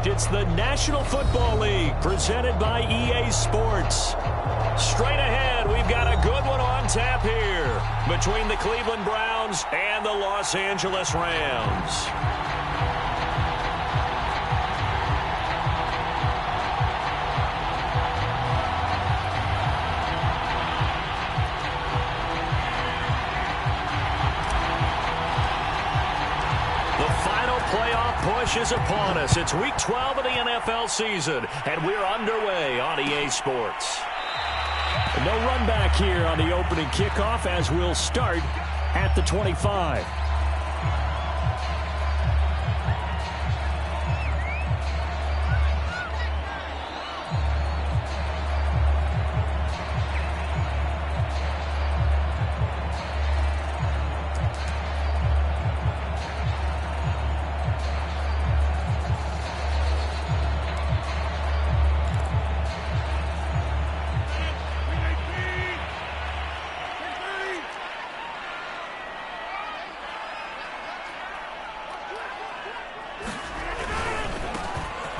It's the National Football League presented by EA Sports. Straight ahead, we've got a good one on tap here between the Cleveland Browns and the Los Angeles Rams. Push is upon us. It's week 12 of the NFL season, and we're underway on EA Sports. No run back here on the opening kickoff as we'll start at the 25.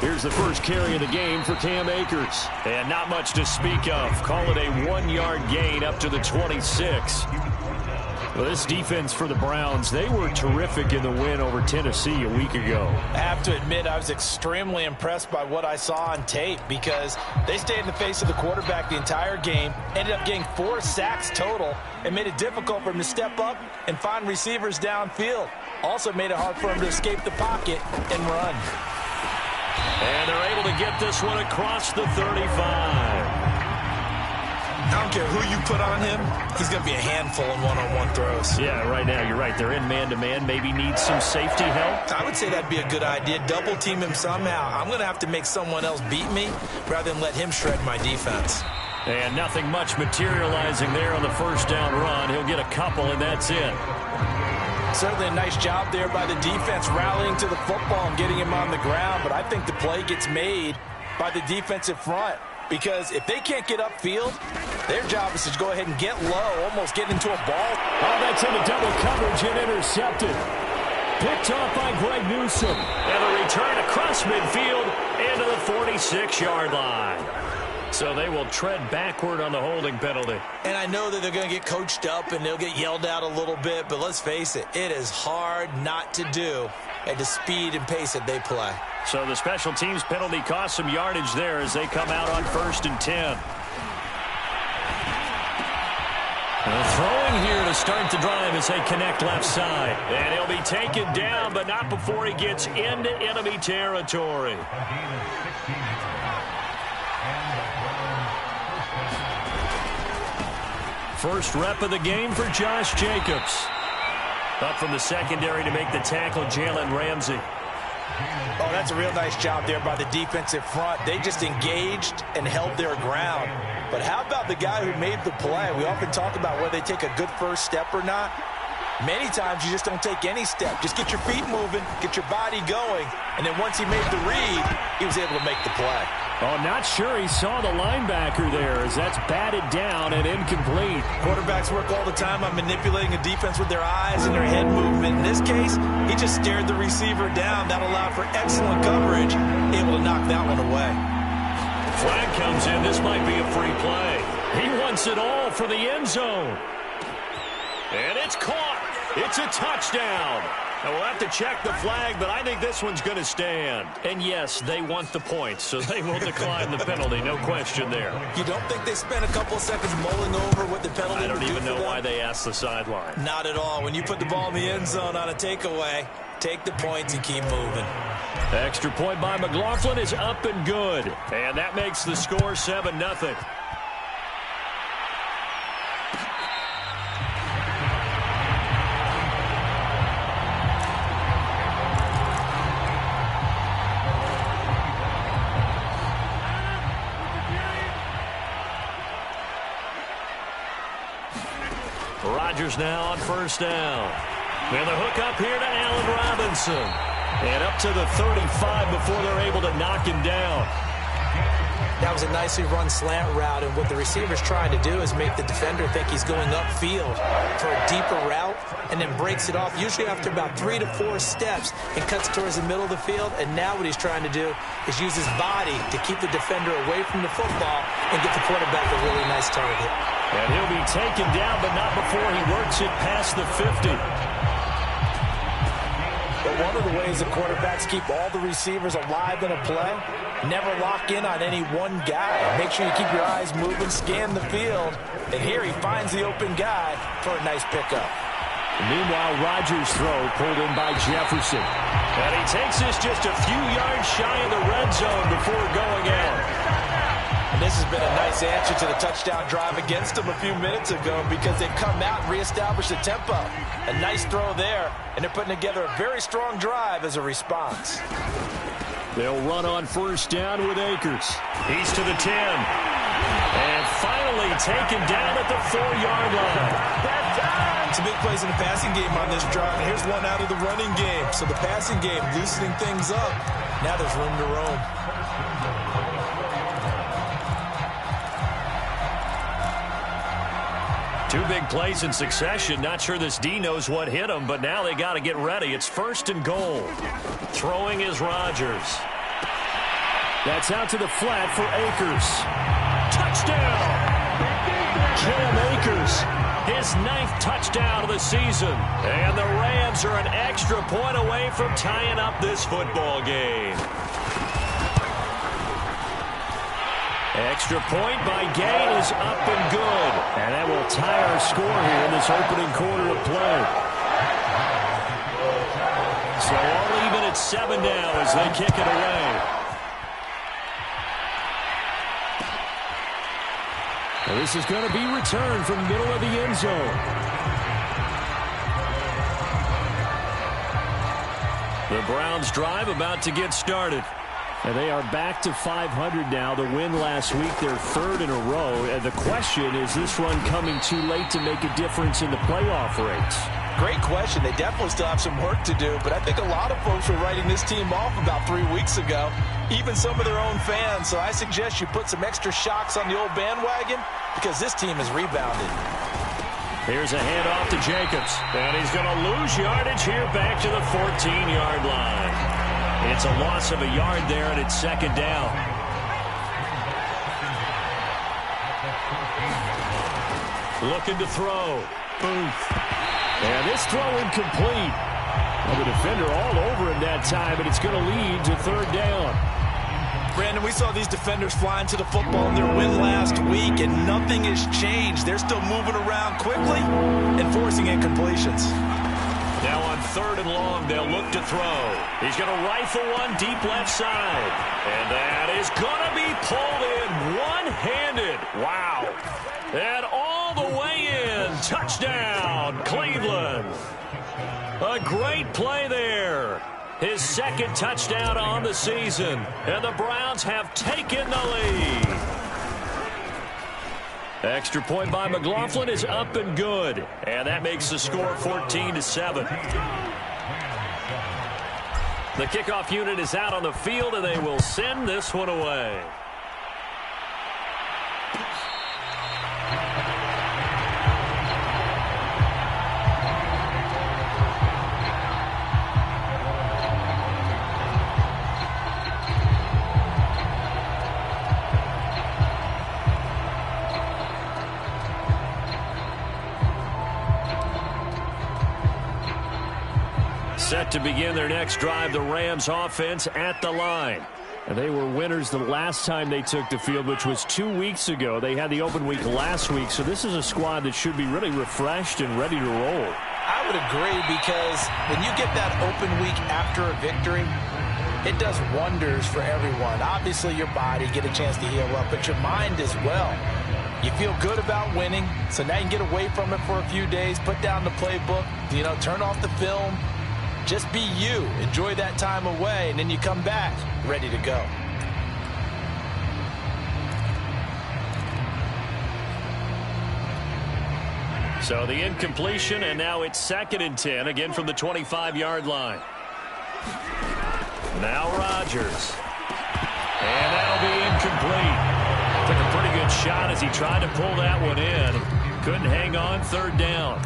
Here's the first carry of the game for Cam Akers. And not much to speak of. Call it a 1-yard gain up to the 26. Well, this defense for the Browns, they were terrific in the win over Tennessee a week ago. I have to admit, I was extremely impressed by what I saw on tape because they stayed in the face of the quarterback the entire game, ended up getting 4 sacks total, and made it difficult for him to step up and find receivers downfield. Also made it hard for him to escape the pocket and run. And they're able to get this one across the 35. I don't care who you put on him, he's going to be a handful in one-on-one throws. Yeah, right now, you're right. They're in man-to-man. Maybe needs some safety help. I would say that'd be a good idea. Double team him somehow. I'm going to have to make someone else beat me rather than let him shred my defense. And nothing much materializing there on the first down run. He'll get a couple, and that's it. Certainly a nice job there by the defense rallying to the football and getting him on the ground, but I think the play gets made by the defensive front because if they can't get upfield, their job is to go ahead and get low, almost get into a ball. Oh, that's into double coverage and intercepted. Picked off by Greg Newsome. And a return across midfield into the 46-yard line. So they will tread backward on the holding penalty. And I know that they're going to get coached up and they'll get yelled at a little bit, but let's face it, it is hard not to do at the speed and pace that they play. So the special teams penalty cost some yardage there as they come out on 1st and 10. Throwing here to start the drive as they connect left side. And he'll be taken down, but not before he gets into enemy territory. First rep of the game for Josh Jacobs. Up from the secondary to make the tackle, Jalen Ramsey. Oh, that's a real nice job there by the defensive front. They just engaged and held their ground. But how about the guy who made the play? We often talk about whether they take a good first step or not. Many times you just don't take any step. Just get your feet moving, get your body going, and then once he made the read, he was able to make the play. Oh, not sure he saw the linebacker there as that's batted down and incomplete. Quarterbacks work all the time on manipulating a defense with their eyes and their head movement. In this case, he just stared the receiver down. That allowed for excellent coverage, able to knock that one away. Flag comes in. This might be a free play. He wants it all for the end zone. And it's caught. It's a touchdown. Now we'll have to check the flag, but I think this one's going to stand. And yes, they want the points, so they will decline the penalty. No question there. You don't think they spent a couple of seconds mulling over what the penalty would do? I don't even know why they asked the sideline. Not at all. When you put the ball in the end zone on a takeaway, take the points and keep moving. Extra point by McLaughlin is up and good. And that makes the score 7-0. Rodgers now on first down. And the hook up here to Allen Robinson. And up to the 35 before they're able to knock him down. That was a nicely run slant route, and what the receiver's trying to do is make the defender think he's going upfield for a deeper route, and then breaks it off, usually after about 3 to 4 steps, and cuts towards the middle of the field. And now what he's trying to do is use his body to keep the defender away from the football and get the quarterback a really nice target. And he'll be taken down, but not before he works it past the 50. But one of the ways the quarterbacks keep all the receivers alive in a play, never lock in on any one guy. Make sure you keep your eyes moving, scan the field. And here he finds the open guy for a nice pickup. Meanwhile, Rodgers' throw pulled in by Jefferson. And he takes this just a few yards shy of the red zone before going out. And this has been a nice answer to the touchdown drive against them a few minutes ago, because they've come out and reestablished the tempo. A nice throw there, and they're putting together a very strong drive as a response. They'll run on first down with Akers. He's to the 10. And finally taken down at the 4-yard line. Some big plays in the passing game on this drive, and here's one out of the running game. So the passing game loosening things up. Now there's room to roam. Two big plays in succession. Not sure this D knows what hit him, but now they got to get ready. It's 1st and goal. Throwing is Rodgers. That's out to the flat for Akers. Touchdown! Cam Akers, his 9th touchdown of the season. And the Rams are an extra point away from tying up this football game. Extra point by Gain is up and good. And that will tie our score here in this opening quarter of play. So all even at 7 now as they kick it away. Well, this is going to be returned from the middle of the end zone. The Browns drive about to get started. And they are back to 500 now. The win last week, their 3rd in a row. And the question, is this run coming too late to make a difference in the playoff race? Great question. They definitely still have some work to do, but I think a lot of folks were writing this team off about 3 weeks ago, even some of their own fans. So I suggest you put some extra shocks on the old bandwagon, because this team has rebounded. Here's a handoff to Jacobs, and he's going to lose yardage here back to the 14-yard line. It's a loss of a yard there, and it's 2nd down. Looking to throw. Booth. And this throw incomplete. Well, the defender all over him that time, and it's going to lead to 3rd down. Brandon, we saw these defenders flying to the football in their win last week, and nothing has changed. They're still moving around quickly and forcing incompletions. Now on 3rd and long, they'll look to throw. He's going to rifle one deep left side. And that is going to be pulled in one-handed. Wow. And all the way in. Touchdown, Cleveland. A great play there. His 2nd touchdown on the season. And the Browns have taken the lead. Extra point by McLaughlin is up and good. And that makes the score 14-7. The kickoff unit is out on the field, and they will send this one away. Set to begin their next drive, the Rams offense at the line. And they were winners the last time they took the field, which was 2 weeks ago. They had the open week last week, so this is a squad that should be really refreshed and ready to roll. I would agree, because when you get that open week after a victory, it does wonders for everyone. Obviously, your body get a chance to heal up, but your mind as well. You feel good about winning, so now you can get away from it for a few days, put down the playbook, turn off the film. Just be you. Enjoy that time away, and then you come back ready to go. So the incompletion, and now it's 2nd and 10, again from the 25-yard line. Now Rodgers. And that'll be incomplete. Took a pretty good shot as he tried to pull that one in. Couldn't hang on. Third down.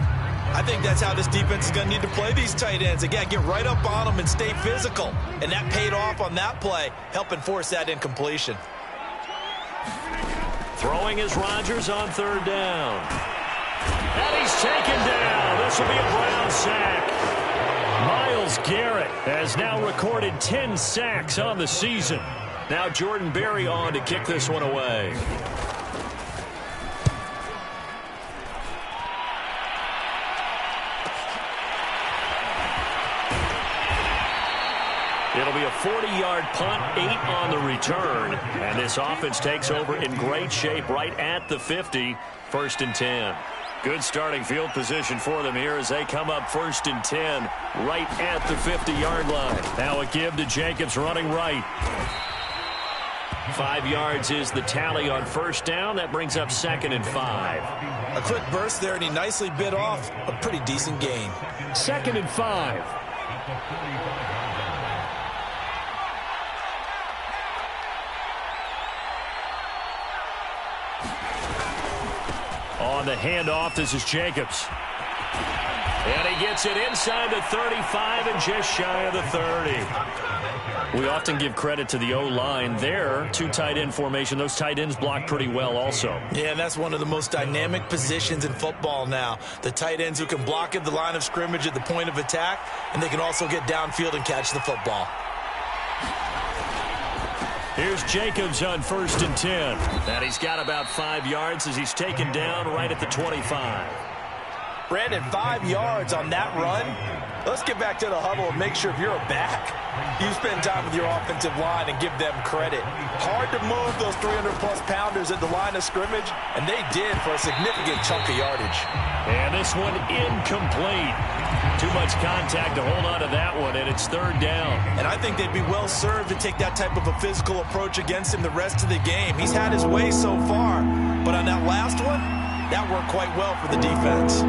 I think that's how this defense is going to need to play these tight ends. Again, get right up on them and stay physical. And that paid off on that play, helping force that incompletion. Throwing is Rodgers on third down. And he's taken down. This will be a Brown sack. Myles Garrett has now recorded 10 sacks on the season. Now Jordan Berry on to kick this one away. It'll be a 40-yard punt, 8 on the return. And this offense takes over in great shape right at the 50, 1st and 10. Good starting field position for them here as they come up 1st and 10 right at the 50-yard line. Now a give to Jacobs running right. 5 yards is the tally on 1st down. That brings up 2nd and 5. A quick burst there, and he nicely bit off a pretty decent gain. 2nd and 5. On the handoff, this is Jacobs. And he gets it inside the 35 and just shy of the 30. We often give credit to the O-line there. 2 tight end formation. Those tight ends block pretty well also. Yeah, and that's one of the most dynamic positions in football now. The tight ends who can block at the line of scrimmage at the point of attack, and they can also get downfield and catch the football. Here's Jacobs on 1st and 10. And he's got about 5 yards as he's taken down right at the 25. Brandon, 5 yards on that run. Let's get back to the huddle and make sure if you're a back, you spend time with your offensive line and give them credit. Hard to move those 300-plus pounders at the line of scrimmage, and they did for a significant chunk of yardage. And this one incomplete. Too much contact to hold on to that one, and it's 3rd down. And I think they'd be well served to take that type of a physical approach against him the rest of the game. He's had his way so far, but on that last one, that worked quite well for the defense.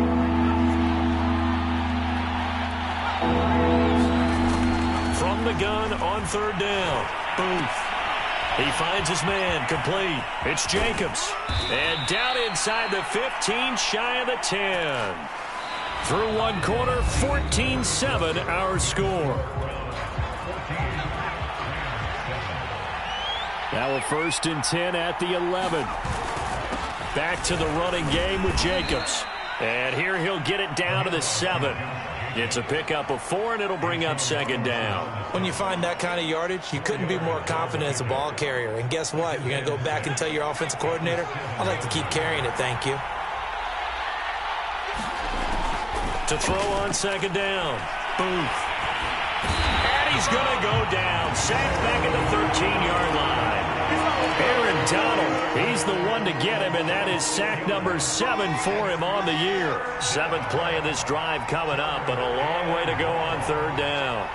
From the gun on 3rd down. Booth. He finds his man, complete. It's Jacobs. And down inside the 15, shy of the 10. Through one quarter, 14-7 our score. Now a 1st and 10 at the 11. Back to the running game with Jacobs. And here he'll get it down to the 7. It's a pickup of 4, and it'll bring up 2nd down. When you find that kind of yardage, you couldn't be more confident as a ball carrier. And guess what? You're going to go back and tell your offensive coordinator, I'd like to keep carrying it, thank you. To throw on 2nd down. Booth. And he's going to go down. Sacked back at the 13-yard line. Aaron Donald, he's the one to get him, and that is sack number 7 for him on the year. 7th play of this drive coming up, but a long way to go on 3rd down.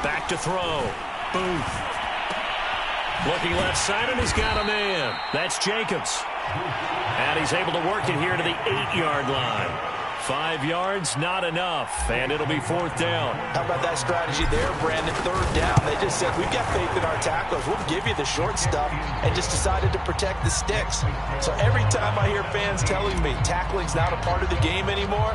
Back to throw. Booth. Looking left side, and he's got a man. That's Jacobs. And he's able to work it here to the 8-yard line. 5 yards, not enough, and it'll be 4th down. How about that strategy there, Brandon? 3rd down. They just said, we've got faith in our tackles. We'll give you the short stuff, and just decided to protect the sticks. So every time I hear fans telling me tackling's not a part of the game anymore,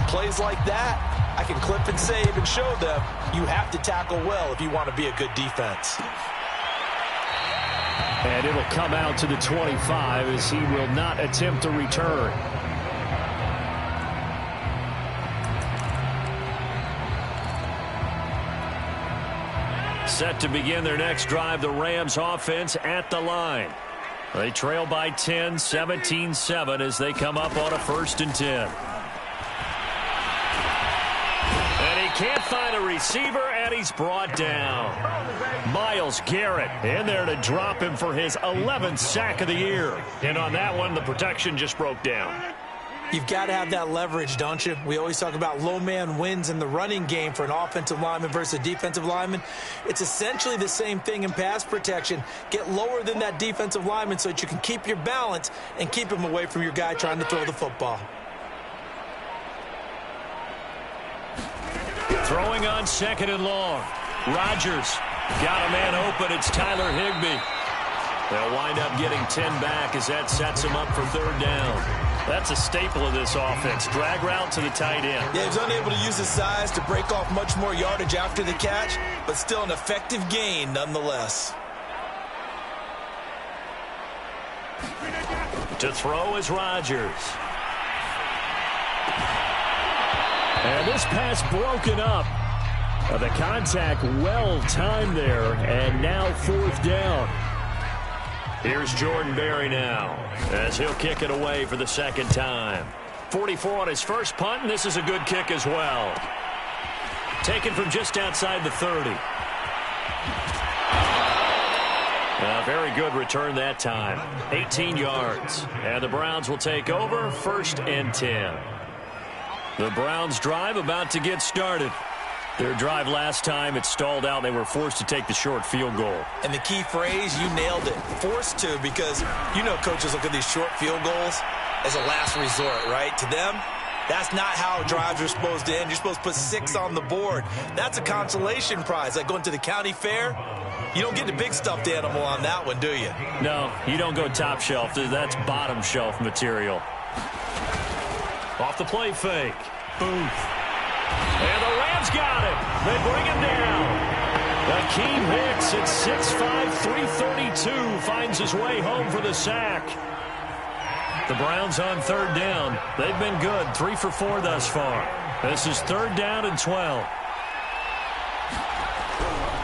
plays like that, I can clip and save and show them you have to tackle well if you want to be a good defense. And it'll come out to the 25 as he will not attempt a return. Set to begin their next drive, the Rams offense at the line. They trail by 10, 17-7 as they come up on a 1st and 10. And he can't find a receiver, and he's brought down. Myles Garrett in there to drop him for his 11th sack of the year. And on that one, the protection just broke down. You've got to have that leverage, don't you? We always talk about low man wins in the running game for an offensive lineman versus a defensive lineman. It's essentially the same thing in pass protection. Get lower than that defensive lineman so that you can keep your balance and keep him away from your guy trying to throw the football. Throwing on 2nd and long. Rodgers Got a man open. It's Tyler Higbee. They'll wind up getting 10 back as that sets them up for third down. That's a staple of this offense. Drag route to the tight end. Yeah, he's unable to use his size to break off much more yardage after the catch, but still an effective gain nonetheless. To throw is Rodgers. And this pass broken up. The contact well timed there, and now fourth down. Here's Jordan Berry now as he'll kick it away for the second time. 44 on his first punt, and this is a good kick as well. Taken from just outside the 30. A very good return that time. 18 yards. And the Browns will take over, 1st and 10. The Browns drive about to get started. Their drive last time, it stalled out. They were forced to take the short field goal. And the key phrase, you nailed it. Forced to, because you know coaches look at these short field goals as a last resort, right? To them, that's not how drives are supposed to end. You're supposed to put 6 on the board. That's a consolation prize, like going to the county fair. You don't get the big stuffed animal on that one, do you? No, you don't go top shelf. That's bottom shelf material. Off the play fake. Booth. And the Rams got him. They bring him down. Akeem Hicks at 6'5", 332 finds his way home for the sack. The Browns on third down. They've been good, 3 for 4 thus far. This is third down and 12.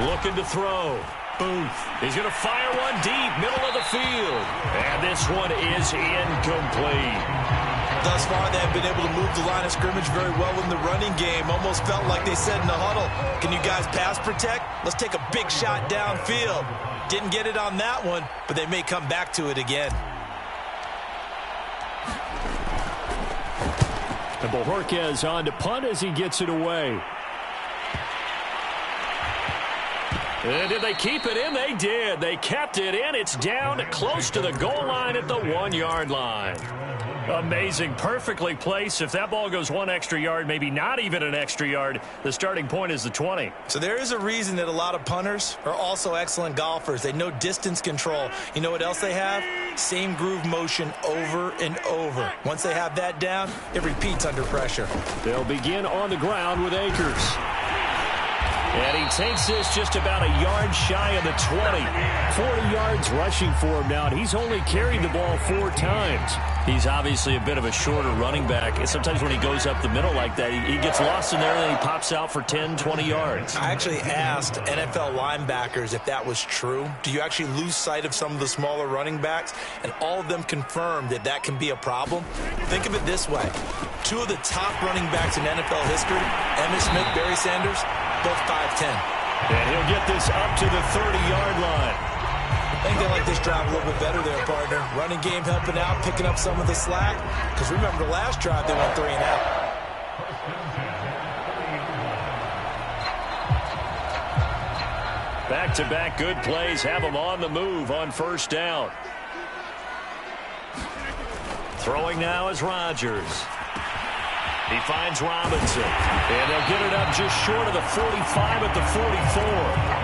Looking to throw. Booth. He's going to fire one deep, middle of the field. And this one is incomplete. Thus far, they have been able to move the line of scrimmage very well in the running game. Almost felt like they said in the huddle, can you guys pass protect? Let's take a big shot downfield. Didn't get it on that one, but they may come back to it again. And Bojorquez on to punt as he gets it away. And did they keep it in? They did. They kept it in. It's down close to the goal line at the 1-yard line. Amazing. Perfectly placed. If that ball goes 1 extra yard, maybe not even an extra yard, the starting point is the 20. So there is a reason that a lot of punters are also excellent golfers. They know distance control. You know what else they have? Same groove motion over and over. Once they have that down, it repeats under pressure. They'll begin on the ground with Akers. And he takes this just about a yard shy of the 20. 40 yards rushing for him now, and he's only carried the ball 4 times. He's obviously a bit of a shorter running back. And sometimes when he goes up the middle like that, he gets lost in there and then he pops out for 10, 20 yards. I actually asked NFL linebackers if that was true. Do you actually lose sight of some of the smaller running backs? And all of them confirmed that that can be a problem. Think of it this way. 2 of the top running backs in NFL history, Emmitt Smith, Barry Sanders, both 5'10". And he'll get this up to the 30-yard line. I think they like this drive a little bit better there, partner. Running game helping out, picking up some of the slack. Because remember, the last drive, they went 3 and out. Back-to-back good plays have them on the move on first down. Throwing now is Rodgers. He finds Robinson. And they'll get it up just short of the 45 at the 44.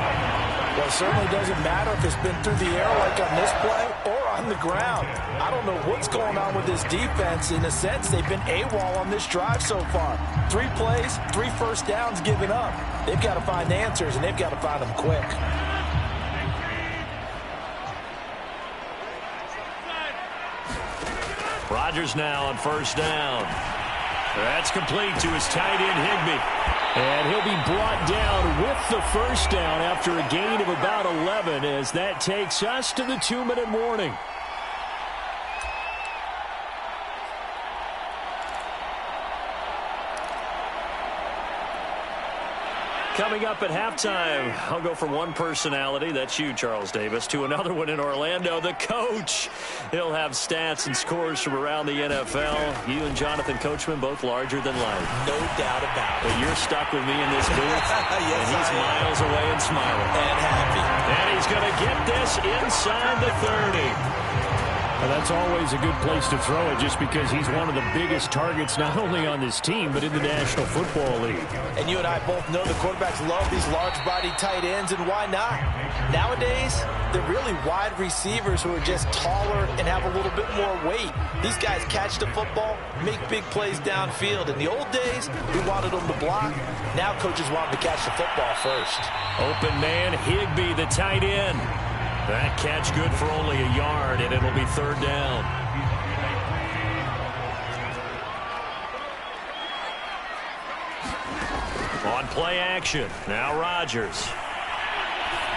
Well, it certainly doesn't matter if it's been through the air like on this play or on the ground. I don't know what's going on with this defense. In a sense, they've been AWOL on this drive so far. 3 plays, 3 first downs given up. They've got to find answers, and they've got to find them quick. Rodgers now on first down. That's complete to his tight end, Higbee. And he'll be brought down with the first down after a gain of about 11 as that takes us to the 2-minute warning. Coming up at halftime, I'll go from one personality, that's you, Charles Davis, to another one in Orlando, the coach. He'll have stats and scores from around the NFL. You and Jonathan Coachman, both larger than life. No doubt about it. But you're stuck with me in this booth, yes, and he's miles away and smiling. And happy. And he's going to get this inside the 30. Well, that's always a good place to throw it just because he's one of the biggest targets not only on this team but in the National Football League. And you and I both know the quarterbacks love these large-body tight ends, and why not? Nowadays, they're really wide receivers who are just taller and have a little bit more weight. These guys catch the football, make big plays downfield. In the old days, we wanted them to block. Now coaches want them to catch the football first. Open man, Higbee, the tight end. That catch good for only a yard, and it'll be third down. On play action, now Rodgers.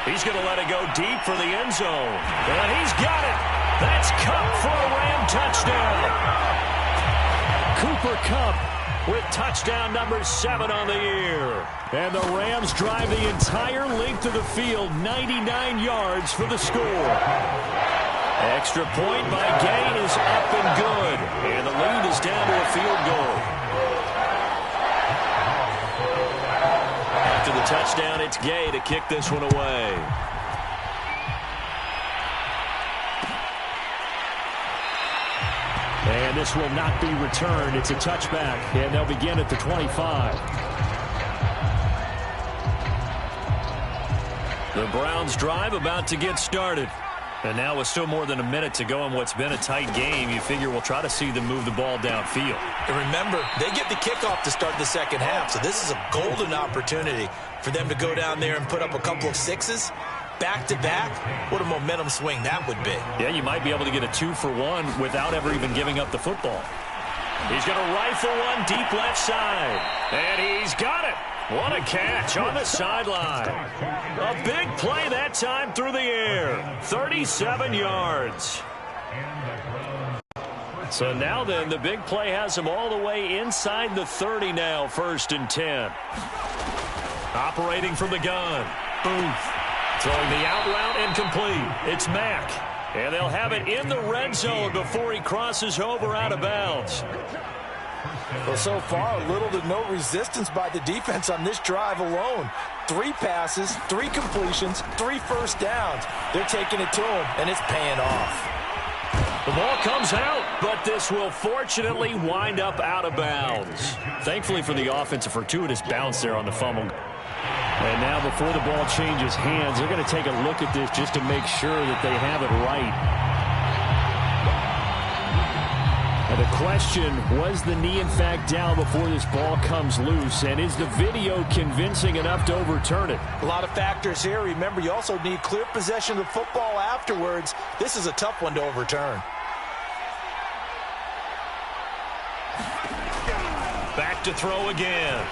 He's going to let it go deep for the end zone. And he's got it. That's Kupp for a Ram touchdown. Cooper Kupp with touchdown number 7 on the year. And the Rams drive the entire length of the field, 99 yards for the score. Extra point by Gain is up and good. And the lead is down to a field goal. After the touchdown, it's Gay to kick this one away. And this will not be returned. It's a touchback, and they'll begin at the 25. The Browns drive about to get started. And now with still more than a minute to go in what's been a tight game, you figure we'll try to see them move the ball downfield. And remember, they get the kickoff to start the second half, so this is a golden opportunity for them to go down there and put up a couple of sixes. Back-to-back, what a momentum swing that would be. Yeah, you might be able to get a 2-for-1 without ever even giving up the football. He's going to rifle one deep left side. And he's got it. What a catch on the sideline. A big play that time through the air. 37 yards. So now then, the big play has him all the way inside the 30 now, 1st and 10. Operating from the gun. Booth. Throwing the out route incomplete. It's Mack. And they'll have it in the red zone before he crosses over out of bounds. Well, so far, little to no resistance by the defense on this drive alone. 3 passes, 3 completions, 3 first downs. They're taking it to him, and it's paying off. The ball comes out, but this will fortunately wind up out of bounds. Thankfully for the offense, a fortuitous bounce there on the fumble. And now before the ball changes hands, they're going to take a look at this just to make sure that they have it right. And the question, was the knee in fact down before this ball comes loose? And is the video convincing enough to overturn it? A lot of factors here. Remember, you also need clear possession of the football afterwards. This is a tough one to overturn. Back to throw again.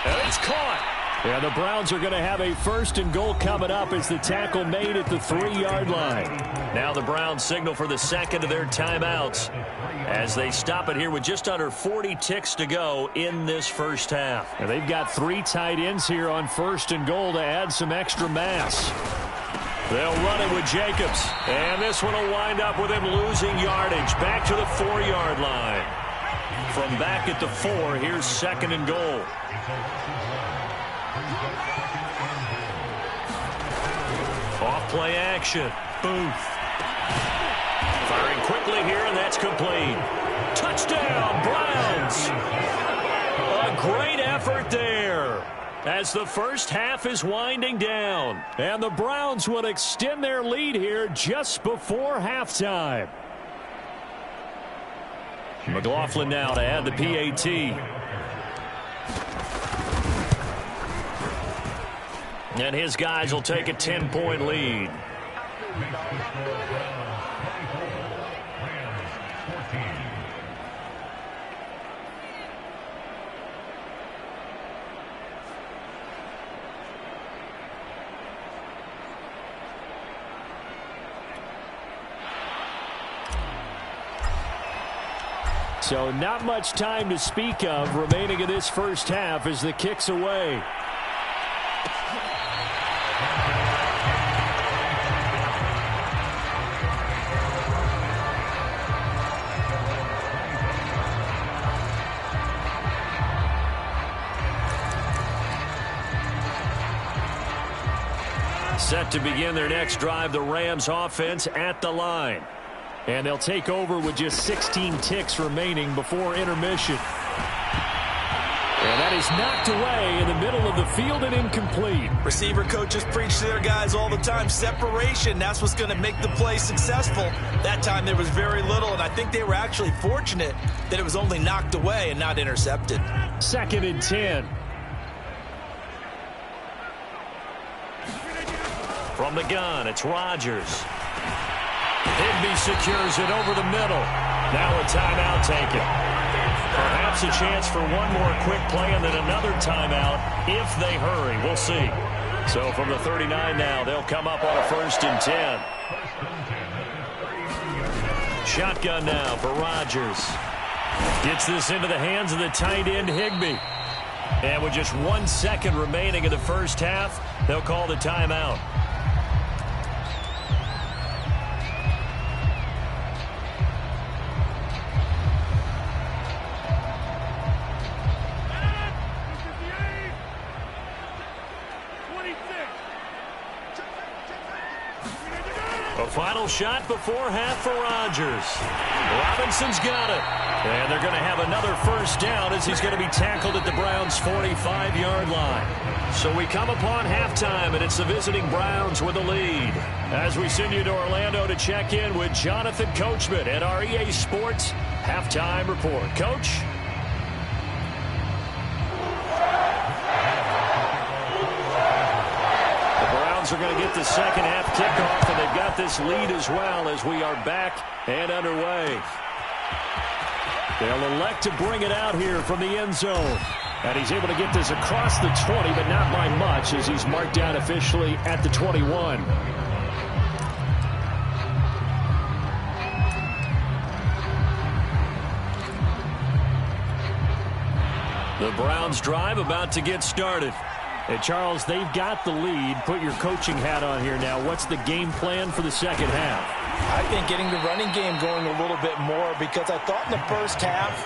And it's caught. Yeah, the Browns are going to have a 1st and goal coming up as the tackle made at the 3-yard line. Now the Browns signal for the second of their timeouts as they stop it here with just under 40 ticks to go in this first half. And they've got 3 tight ends here on 1st and goal to add some extra mass. They'll run it with Jacobs. And this one will wind up with him losing yardage back to the 4-yard line. From back at the 4, here's 2nd and goal. Off play action. Booth. Firing quickly here, and that's complete. Touchdown, Browns. A great effort there as the first half is winding down. And the Browns will extend their lead here just before halftime. McLaughlin now to add the PAT. And his guys will take a 10-point lead. So not much time to speak of remaining in this first half as the kick's away. Set to begin their next drive, the Rams offense at the line. And they'll take over with just 16 ticks remaining before intermission. And that is knocked away in the middle of the field and incomplete. Receiver coaches preach to their guys all the time. Separation, that's what's going to make the play successful. That time there was very little, and I think they were actually fortunate that it was only knocked away and not intercepted. 2nd and 10. From the gun, it's Rodgers. Higbee secures it over the middle. Now a timeout taken. Perhaps a chance for one more quick play and then another timeout if they hurry. We'll see. So from the 39 now, they'll come up on a 1st and 10. Shotgun now for Rodgers. Gets this into the hands of the tight end, Higbee. And with just 1 second remaining in the first half, they'll call the timeout. A final shot before half for Rodgers. Robinson's got it. And they're going to have another 1st down as he's going to be tackled at the Browns' 45-yard line. So we come upon halftime, and it's the visiting Browns with the lead. As we send you to Orlando to check in with Jonathan Coachman at our EA Sports Halftime Report. Coach? Are going to get the second half kickoff, and they've got this lead as well as we are back and underway. They'll elect to bring it out here from the end zone. And he's able to get this across the 20, but not by much as he's marked down officially at the 21. The Browns drive about to get started. Hey, Charles, they've got the lead. Put your coaching hat on here now. What's the game plan for the second half? I think getting the running game going a little bit more because I thought in the first half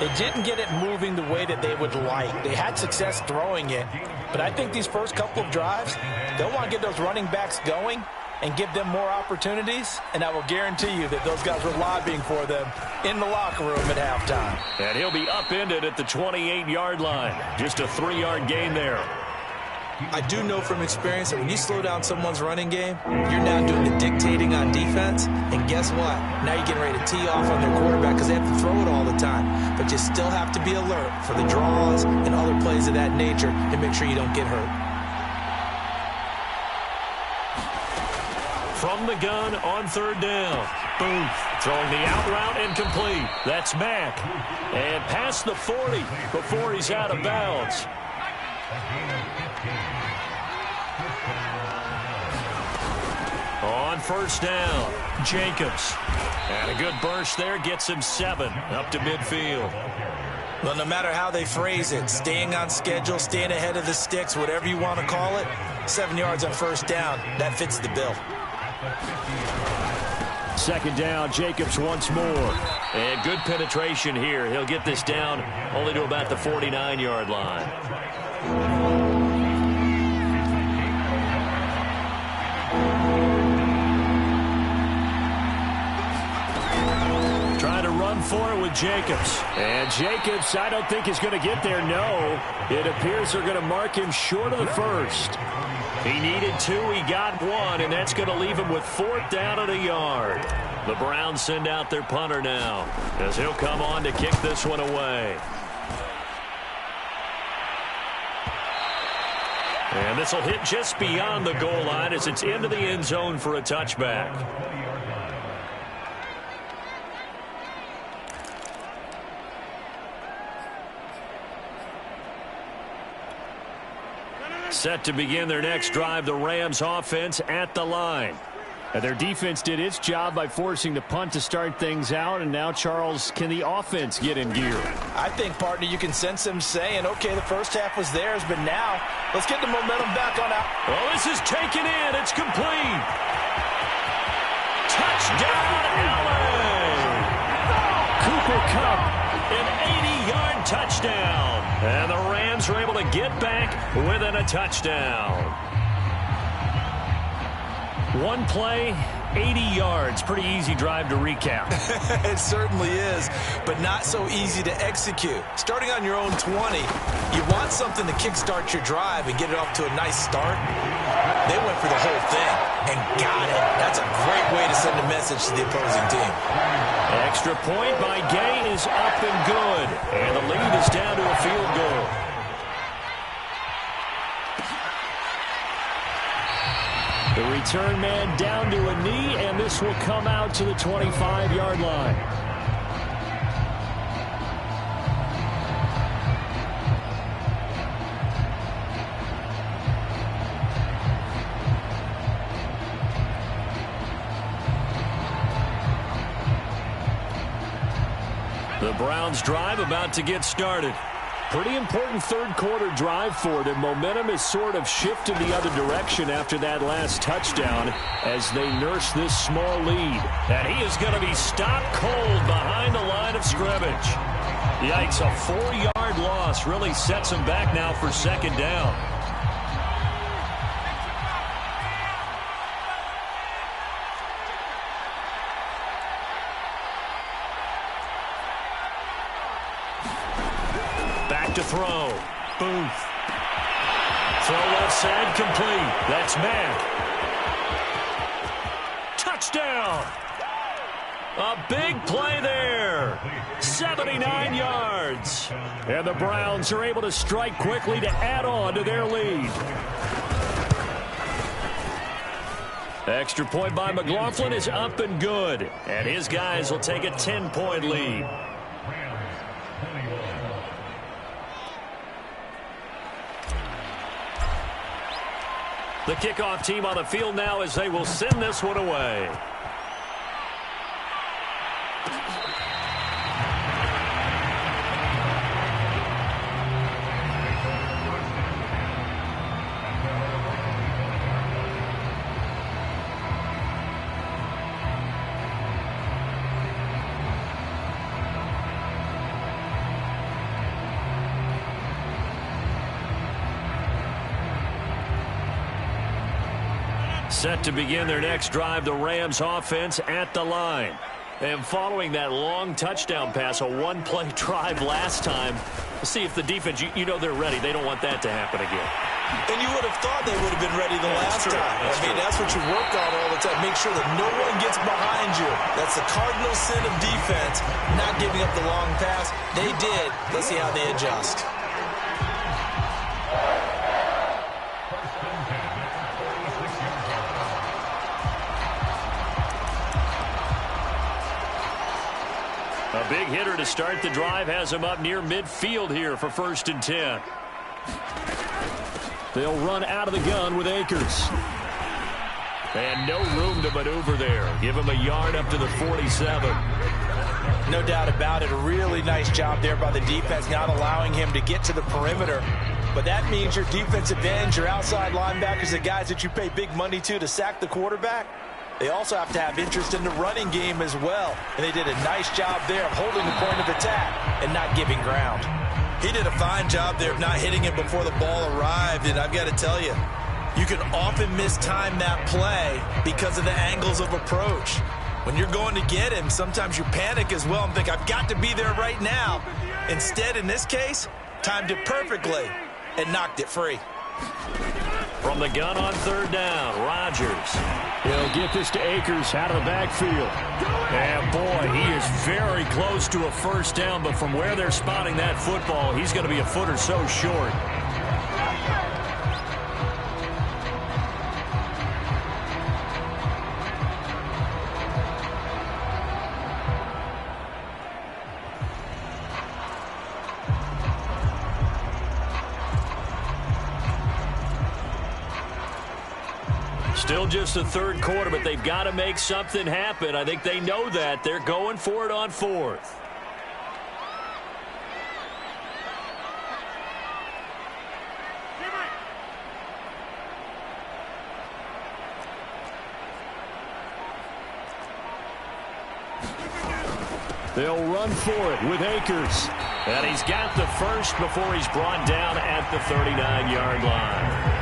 they didn't get it moving the way that they would like. They had success throwing it, but I think these first couple of drives, they'll want to get those running backs going and give them more opportunities, and I will guarantee you that those guys were lobbying for them in the locker room at halftime. And he'll be upended at the 28-yard line. Just a 3-yard gain there. I do know from experience that when you slow down someone's running game, you're now doing the dictating on defense. And guess what? Now you're getting ready to tee off on their quarterback because they have to throw it all the time. But you still have to be alert for the draws and other plays of that nature and make sure you don't get hurt. From the gun on 3rd down. Booth throwing the out route incomplete. That's Mack. And past the 40 before he's out of bounds. On 1st down, Jacobs. And a good burst there gets him 7 up to midfield. Well, no matter how they phrase it, staying on schedule, staying ahead of the sticks, whatever you want to call it, 7 yards on 1st down, that fits the bill. 2nd down, Jacobs once more. And good penetration here. He'll get this down only to about the 49-yard line. Trying to run for it with Jacobs. And Jacobs, I don't think is going to get there. No. It appears they're going to mark him short of the 1st. He needed 2, he got 1, and that's going to leave him with 4th down and a yard. The Browns send out their punter now as he'll come on to kick this one away. And this will hit just beyond the goal line as it's into the end zone for a touchback. Set to begin their next drive, the Rams offense at the line. And their defense did its job by forcing the punt to start things out. And now, Charles, can the offense get in gear? I think, partner, you can sense them saying, okay, the first half was theirs, but now let's get the momentum back on out. Well, this is taken in. It's complete. Touchdown, LA! Cooper Kupp, an 80-yard touchdown. And the Rams are able to get back within a touchdown. One play, 80 yards. Pretty easy drive to recap. It certainly is, but not so easy to execute. Starting on your own 20, you want something to kickstart your drive and get it off to a nice start. They went for the whole thing and got it. That's a great way to send a message to the opposing team. Extra point by Gay is up and good. And the lead is down to a field goal. The return man down to a knee, and this will come out to the 25-yard line. The Browns drive about to get started. Pretty important third-quarter drive for them. Momentum is sort of shifted the other direction after that last touchdown as they nurse this small lead. And he is going to be stopped cold behind the line of scrimmage. Yikes, a 4-yard loss really sets him back now for second down. To throw. Booth. Throw left side complete. That's Mack. Touchdown. A big play there. 79 yards. And the Browns are able to strike quickly to add on to their lead. Extra point by McLaughlin is up and good. And his guys will take a 10-point lead. The kickoff team on the field now as they will send this one away. Set to begin their next drive, the Rams offense at the line. And following that long touchdown pass, a one-play drive last time, see if the defense, you know they're ready. They don't want that to happen again. And you would have thought they would have been ready the last time. That's what you work on all the time. Make sure that no one gets behind you. That's the cardinal sin of defense, not giving up the long pass. They did. Let's see how they adjust. A big hitter to start the drive has him up near midfield here for 1st and 10. They'll run out of the gun with Akers. And no room to maneuver there. Give him a yard up to the 47. No doubt about it. A really nice job there by the defense, not allowing him to get to the perimeter. But that means your defensive ends, your outside linebackers, the guys that you pay big money to sack the quarterback, they also have to have interest in the running game as well. And they did a nice job there of holding the point of attack and not giving ground. He did a fine job there of not hitting it before the ball arrived. And I've got to tell you, you can often mistime that play because of the angles of approach. When you're going to get him, sometimes you panic as well and think, I've got to be there right now. Instead, in this case, timed it perfectly and knocked it free. From the gun on 3rd down, Rodgers. He'll get this to Akers out of the backfield. And, boy, he is very close to a 1st down, but from where they're spotting that football, he's going to be a foot or so short. Still just the 3rd quarter, but they've got to make something happen. I think they know that. They're going for it on 4th. They'll run for it with Akers. And he's got the first before he's brought down at the 39-yard line.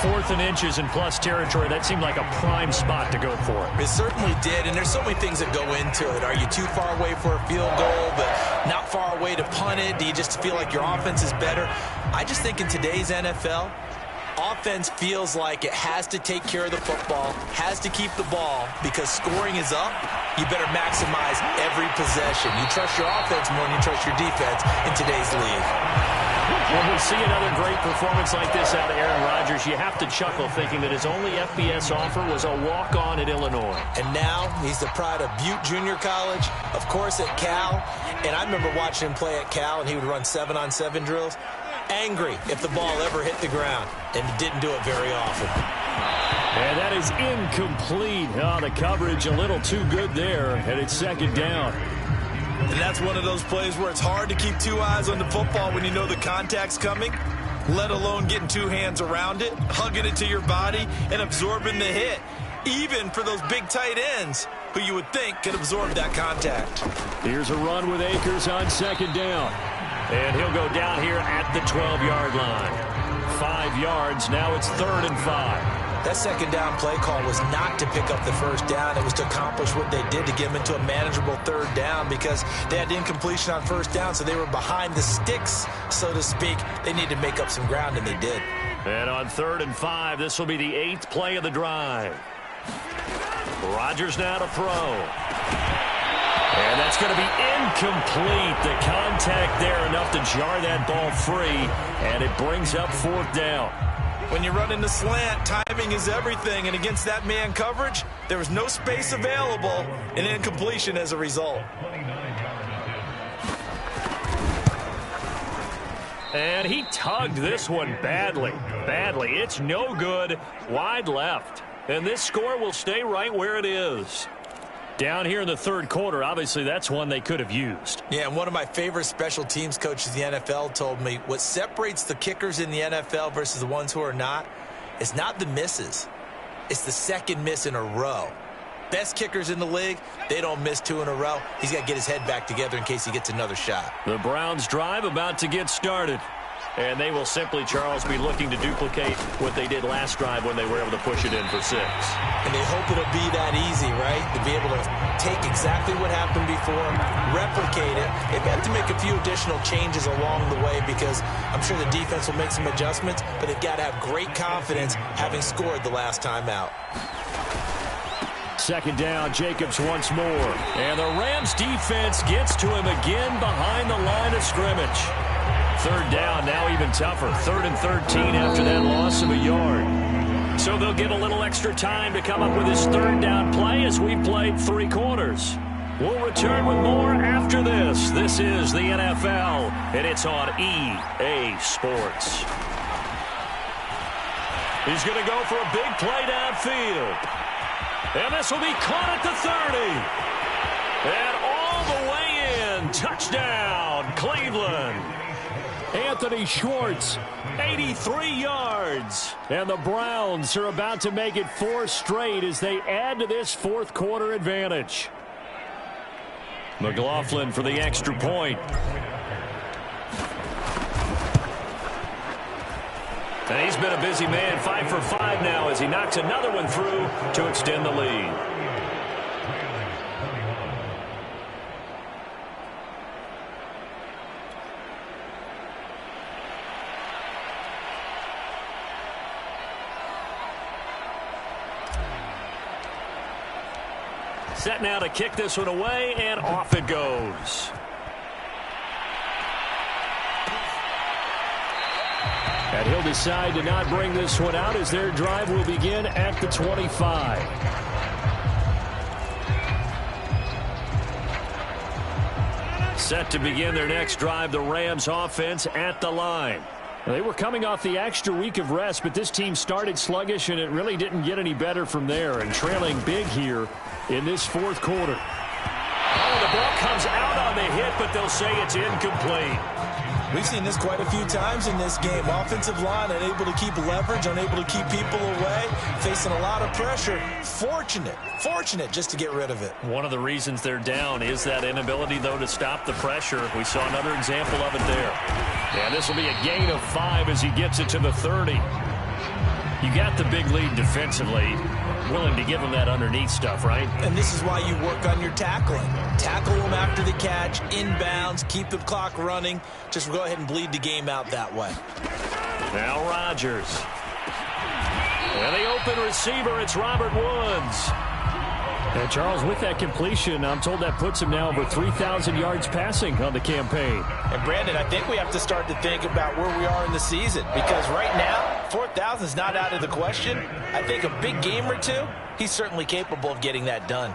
4th and inches in plus territory, that seemed like a prime spot to go for it. It certainly did, and there's so many things that go into it. Are you too far away for a field goal, but not far away to punt it? Do you just feel like your offense is better? I just think in today's NFL, offense feels like it has to take care of the football, has to keep the ball, because scoring is up. You better maximize every possession. You trust your offense more than you trust your defense in today's league. When we see another great performance like this out of Aaron Rodgers, you have to chuckle thinking that his only FBS offer was a walk-on at Illinois. And now he's the pride of Butte Junior College, of course at Cal. And I remember watching him play at Cal, and he would run 7-on-7 drills. Angry if the ball ever hit the ground, and didn't do it very often. And that is incomplete. Oh, the coverage a little too good there, and it's 2nd down. And that's one of those plays where it's hard to keep 2 eyes on the football when you know the contact's coming, let alone getting 2 hands around it, hugging it to your body, and absorbing the hit, even for those big tight ends who you would think could absorb that contact. Here's a run with Akers on 2nd down. And he'll go down here at the 12-yard line. 5 yards, now it's 3rd and 5. That 2nd down play call was not to pick up the 1st down. It was to accomplish what they did to get them into a manageable 3rd down, because they had incompletion on 1st down, so they were behind the sticks, so to speak. They needed to make up some ground, and they did. And on 3rd and 5, this will be the 8th play of the drive. Rodgers now to throw. And that's going to be incomplete. The contact there enough to jar that ball free, and it brings up 4th down. When you run in the slant, timing is everything, and against that man coverage, there was no space available, and incompletion as a result. And he tugged this one badly. It's no good, wide left. And this score will stay right where it is. Down here in the 3rd quarter, obviously that's one they could have used. Yeah, and one of my favorite special teams coaches in the NFL told me what separates the kickers in the NFL versus the ones who are not is not the misses. It's the 2nd miss in a row. Best kickers in the league, they don't miss 2 in a row. He's got to get his head back together in case he gets another shot. The Browns drive about to get started. And they will simply, Charles, be looking to duplicate what they did last drive when they were able to push it in for 6. And they hope it'll be that easy, right? To be able to take exactly what happened before, replicate it. They have to make a few additional changes along the way, because I'm sure the defense will make some adjustments, but they've got to have great confidence having scored the last time out. 2nd down, Jacobs once more. And the Rams defense gets to him again behind the line of scrimmage. 3rd down, now even tougher. 3rd and 13 after that loss of a yard. So they'll get a little extra time to come up with his 3rd down play as we've played 3 quarters. We'll return with more after this. This is the NFL, and it's on EA Sports. He's going to go for a big play downfield. And this will be caught at the 30. And all the way in. Touchdown, Cleveland. Anthony Schwartz, 83 yards. And the Browns are about to make it 4 straight as they add to this 4th quarter advantage. McLaughlin for the extra point. And he's been a busy man, 5 for 5 now as he knocks another one through to extend the lead. Set now to kick this one away, and off it goes. And he'll decide to not bring this one out as their drive will begin at the 25. Set to begin their next drive, the Rams offense at the line. They were coming off the extra week of rest, but this team started sluggish, and it really didn't get any better from there, and trailing big here in this 4th quarter. Oh, the ball comes out on the hit, but they'll say it's incomplete. We've seen this quite a few times in this game. Offensive line unable to keep leverage, unable to keep people away, facing a lot of pressure. Fortunate just to get rid of it. One of the reasons they're down is that inability, though, to stop the pressure. We saw another example of it there. And this will be a gain of 5 as he gets it to the 30. You got the big lead defensively, willing to give them that underneath stuff, right? And this is why you work on your tackling. Tackle them after the catch, inbounds, keep the clock running. Just go ahead and bleed the game out that way. Now Rodgers. And the open receiver, it's Robert Woods. And Charles, with that completion, I'm told that puts him now over 3,000 yards passing on the campaign. And Brandon, I think we have to start to think about where we are in the season, because right now, 4,000 is not out of the question. I think a big game or two, he's certainly capable of getting that done.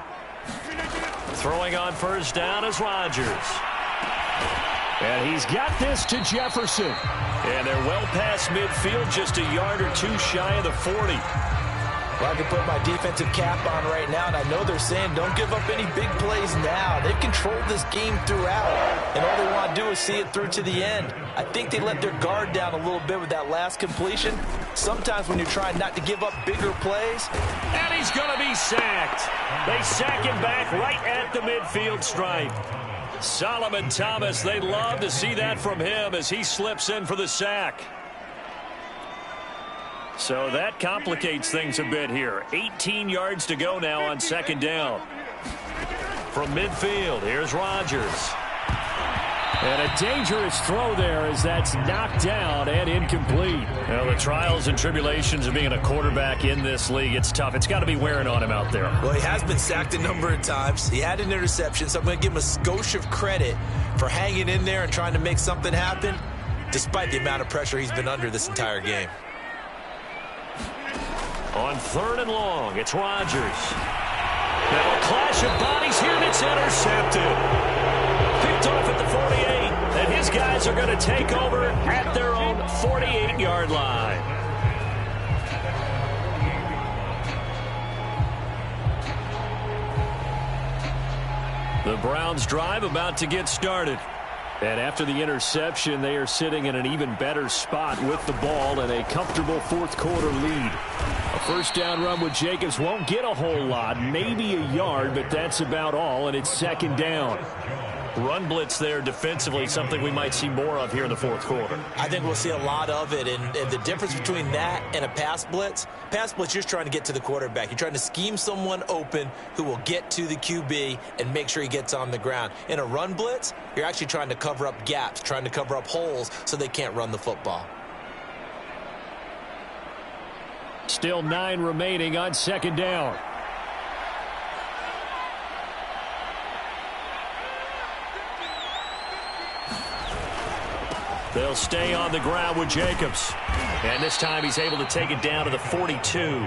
Throwing on first down is Rodgers. And he's got this to Jefferson. And they're well past midfield, just a yard or two shy of the 40. Well, I can put my defensive cap on right now, and I know they're saying don't give up any big plays now. They've controlled this game throughout, and all they want to do is see it through to the end. I think they let their guard down a little bit with that last completion. Sometimes when you're trying not to give up bigger plays. And he's going to be sacked. They sack him back right at the midfield stripe. Solomon Thomas, they'd love to see that from him as he slips in for the sack. So that complicates things a bit here. 18 yards to go now on second down. From midfield, here's Rodgers. And a dangerous throw there as that's knocked down and incomplete. Well, the trials and tribulations of being a quarterback in this league, it's tough. It's got to be wearing on him out there. Well, he has been sacked a number of times. He had an interception, so I'm going to give him a skosh of credit for hanging in there and trying to make something happen, despite the amount of pressure he's been under this entire game. On third and long, it's Rodgers. Now a clash of bodies here, and it's intercepted. Picked off at the 48, and his guys are going to take over at their own 48-yard line. The Browns drive about to get started. And after the interception, they are sitting in an even better spot with the ball and a comfortable fourth quarter lead. A first down run with Jacobs won't get a whole lot, maybe a yard, but that's about all, and it's second down. Run blitz there defensively, something we might see more of here in the fourth quarter. I think we'll see a lot of it, and the difference between that and a pass blitz, you're just trying to get to the quarterback. You're trying to scheme someone open who will get to the QB and make sure he gets on the ground. In a run blitz, you're actually trying to cover up gaps, trying to cover up holes so they can't run the football. Still 9 remaining on second down. They'll stay on the ground with Jacobs. And this time he's able to take it down to the 42.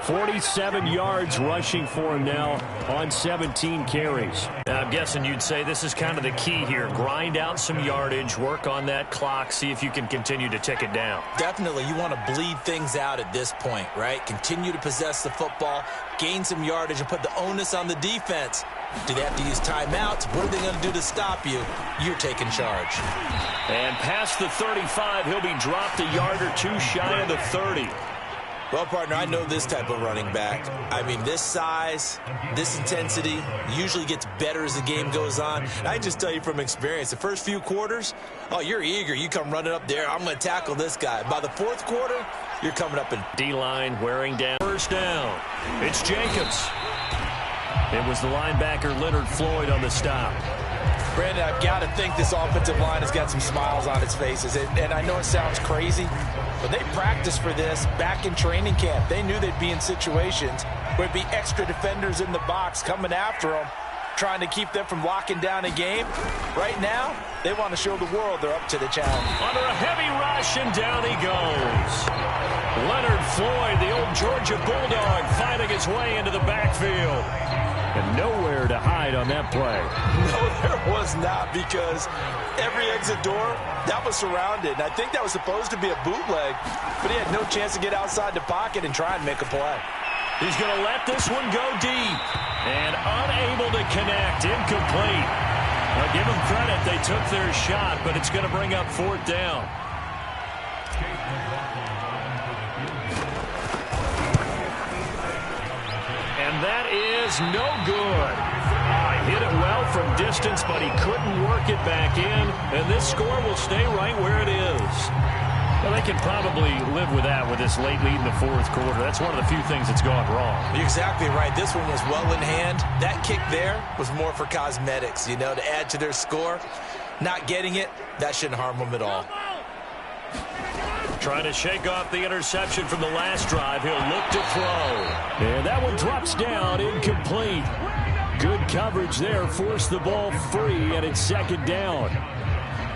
47 yards rushing for him now on 17 carries. Now, I'm guessing you'd say this is kind of the key here. Grind out some yardage, work on that clock, see if you can continue to tick it down. Definitely, you want to bleed things out at this point, right? Continue to possess the football, gain some yardage, and put the onus on the defense. Do they have to use timeouts? What are they going to do to stop you? You're taking charge. And past the 35, he'll be dropped a yard or two shy of the 30. Well, partner, I know this type of running back. I mean, this size, this intensity usually gets better as the game goes on. And I just tell you from experience, the first few quarters, oh, you're eager. You come running up there. I'm going to tackle this guy. By the fourth quarter, you're coming up in D-line wearing down. First down. It's Jacobs. It was the linebacker Leonard Floyd on the stop. Brandon, I've got to think this offensive line has got some smiles on its faces. And I know it sounds crazy, but they practiced for this back in training camp. They knew they'd be in situations where it'd be extra defenders in the box coming after them, trying to keep them from locking down a game. Right now, they want to show the world they're up to the challenge. Under a heavy rush, and down he goes. Leonard Floyd, the old Georgia Bulldog, fighting his way into the backfield. And nowhere to hide on that play. No, there was not, because every exit door, that was surrounded. And I think that was supposed to be a bootleg, but he had no chance to get outside the pocket and try and make a play. He's going to let this one go deep. And unable to connect, incomplete. I'll give them credit, they took their shot, but it's going to bring up fourth down. And that is no good. He hit it well from distance, but he couldn't work it back in. And this score will stay right where it is. Well, they can probably live with that with this late lead in the fourth quarter. That's one of the few things that's gone wrong. You're exactly right. This one was well in hand. That kick there was more for cosmetics, you know, to add to their score. Not getting it, that shouldn't harm them at all. Trying to shake off the interception from the last drive. He'll look to throw. And that one drops down, incomplete. Good coverage there, forced the ball free, and it's second down.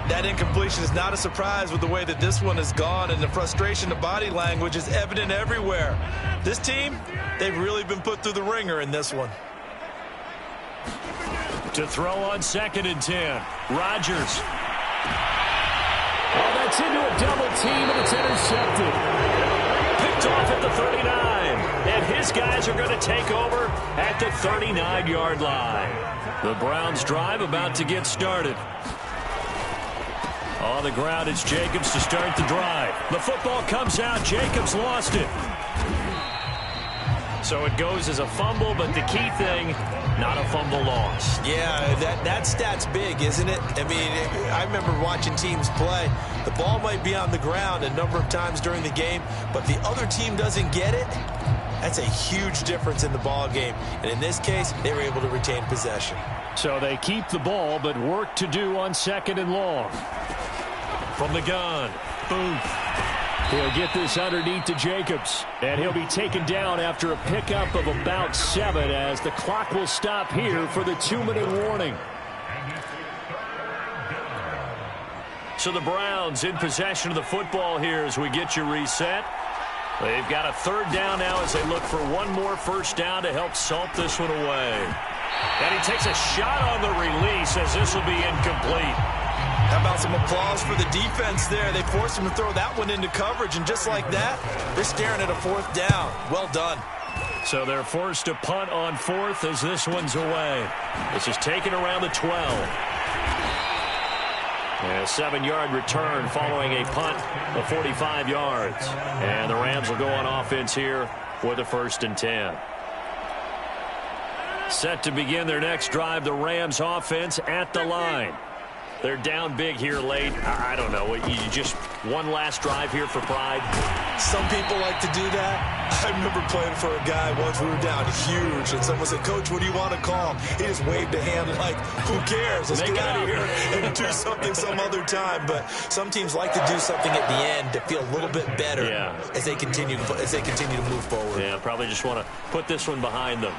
That incompletion is not a surprise with the way that this one has gone, and the frustration, the body language is evident everywhere. This team, they've really been put through the ringer in this one. To throw on 2nd and 10. Rodgers. Oh, that's into a double team, and it's intercepted. Picked off at the 39. And his guys are going to take over at the 39-yard line. The Browns drive about to get started. On the ground, it's Jacobs to start the drive. The football comes out. Jacobs lost it. So it goes as a fumble, but the key thing, not a fumble loss. Yeah, that stat's big, isn't it? I mean, I remember watching teams play. The ball might be on the ground a number of times during the game, but the other team doesn't get it. That's a huge difference in the ball game. And in this case, they were able to retain possession. So they keep the ball, but work to do on 2nd and long. From the gun, Booth. He'll get this underneath to Jacobs, and he'll be taken down after a pickup of about 7 as the clock will stop here for the 2-minute warning. So the Browns in possession of the football here as we get you reset. They've got a 3rd down now as they look for one more first down to help salt this one away. And he takes a shot on the release as this will be incomplete. How about some applause for the defense there? They forced him to throw that one into coverage, and just like that, they're staring at a 4th down. Well done. So they're forced to punt on 4th as this one's away. This is taken around the 12. And a 7-yard return following a punt of 45 yards. And the Rams will go on offense here with a 1st and 10. Set to begin their next drive, the Rams offense at the line. They're down big here late. I don't know. You just one last drive here for pride? Some people like to do that. I remember playing for a guy once. We were down huge, and someone said, "Coach, what do you want to call him?" He just waved a hand like, who cares? Let's get out of here and do something some other time. But some teams like to do something at the end to feel a little bit better as they continue to move forward. Yeah, probably just want to put this one behind them.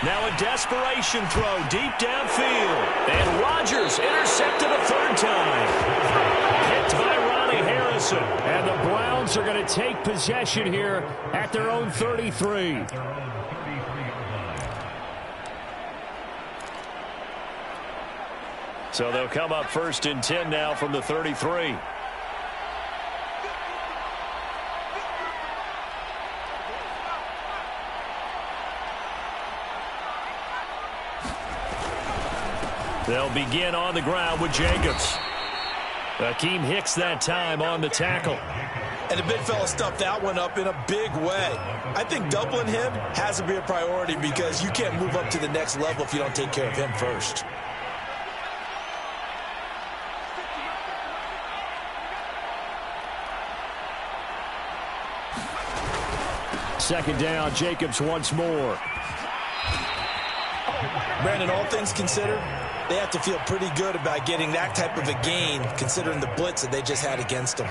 Now a desperation throw deep downfield. And Rodgers intercepted a 3rd time. Hit by Ronnie Harrison. And the Browns are going to take possession here at their own 33. So they'll come up 1st and 10 now from the 33. They'll begin on the ground with Jacobs. Akeem Hicks that time on the tackle. And the big fella stuffed that one up in a big way. I think doubling him has to be a priority because you can't move up to the next level if you don't take care of him first. Second down, Jacobs once more. Brandon, all things considered, they have to feel pretty good about getting that type of a gain considering the blitz that they just had against them.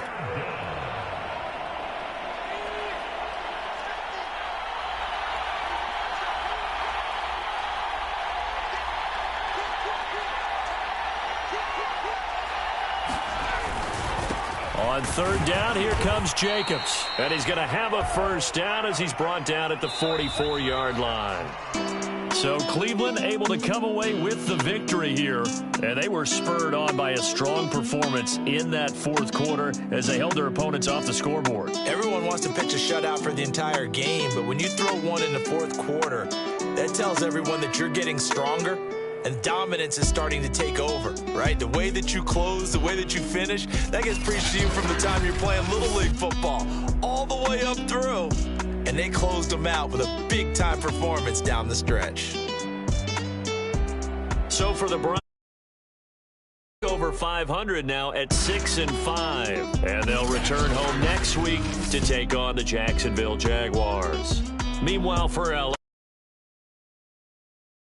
On 3rd down, here comes Jacobs. And he's going to have a first down as he's brought down at the 44-yard line. So Cleveland able to come away with the victory here. And they were spurred on by a strong performance in that 4th quarter as they held their opponents off the scoreboard. Everyone wants to pitch a shutout for the entire game, but when you throw one in the 4th quarter, that tells everyone that you're getting stronger and dominance is starting to take over, right? The way that you close, the way that you finish, that gets preached to you from the time you're playing Little League football all the way up through. And they closed them out with a big-time performance down the stretch. So for the Browns, over 5. 500 now at 6-5. And they'll return home next week to take on the Jacksonville Jaguars. Meanwhile, for LA,